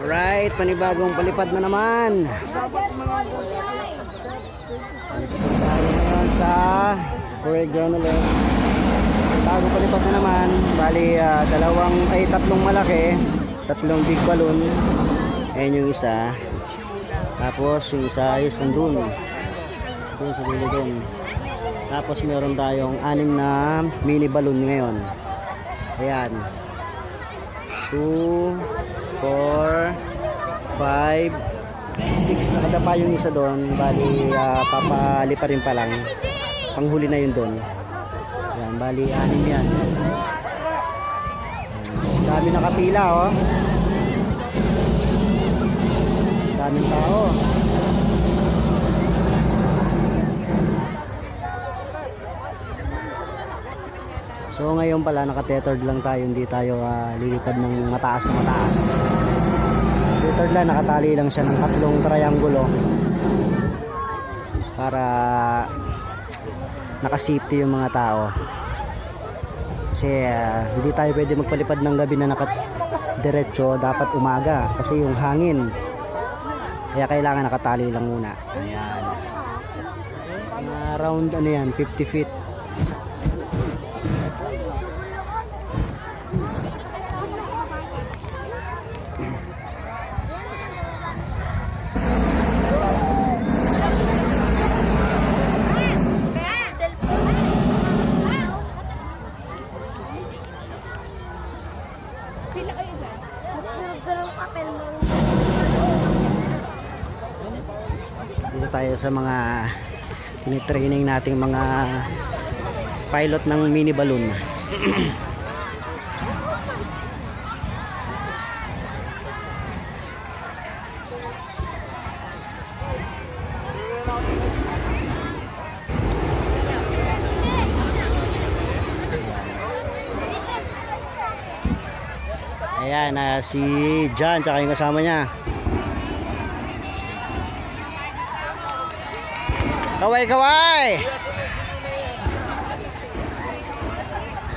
Alright, panibagong palipad na naman. Palipad tayo ngayon sa playground ulit. Bagong palipad na naman. Bali, tatlong malaki, tatlong big balloon. Ayan yung isa. Tapos yung isa is nandun. Doon sa dulo doon. Tapos meron tayong 6 na mini balloon ngayon. Ayan. 2, 4, 5, 6. Nakadapa yung isa doon. Bali, papali pa rin pa lang. Panghuli na yun doon. Ayan, bali 6 yan. Dami nakapila, oh. Daming tao. So ngayon pala naka-tethered lang tayo, hindi tayo lilipad ng mataas na mataas. Tethered lang, nakatali lang siya ng 3 triangulo para naka-safety yung mga tao. Kasi hindi tayo pwede magpalipad ng gabi na naka-diretso, dapat umaga kasi yung hangin. Kaya kailangan nakatali lang muna. Ayan. Around 50 feet. Dito tayo sa mga tinitraining nating mga pilot ng mini balloon. Ayan, si John tsaka yung kasama niya. Kaway kaway.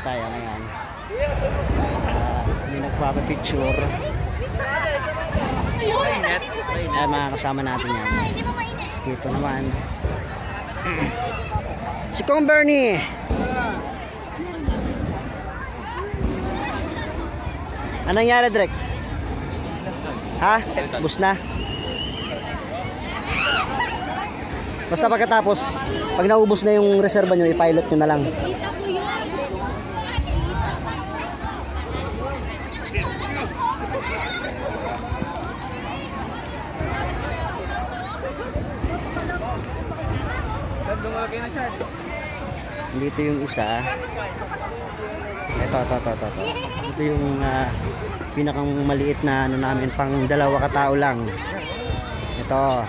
Tayo ngayon. May nagpapapicture. Ayan, mga kasama natin yan. Dito naman si Kong Bernie. Anong nangyari, Drek? Ha? Bus na? Basta pagkatapos, pag naubos na yung reserva nyo, i-pilot nyo na lang. Dito yung isa. Ito. Ito yung pinakang maliit na namin, pang 2 katao lang. Ito.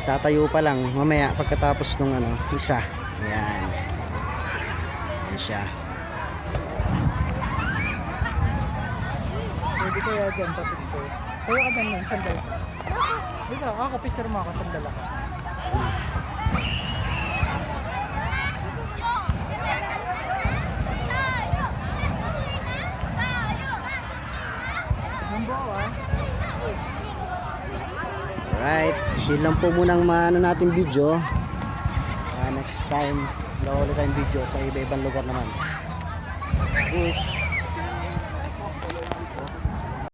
Tatayo pa lang mamaya pagkatapos ng isa. Ayan. Ayan siya. Pwede kaya dyan pa-picture. Kaya ka dyan, sandala ka. Dito, picture mo ako, sandala ka. Alright, yun lang po munang natin video. Next time, gawin ulit tayong video sa iba-ibang lugar naman. Push.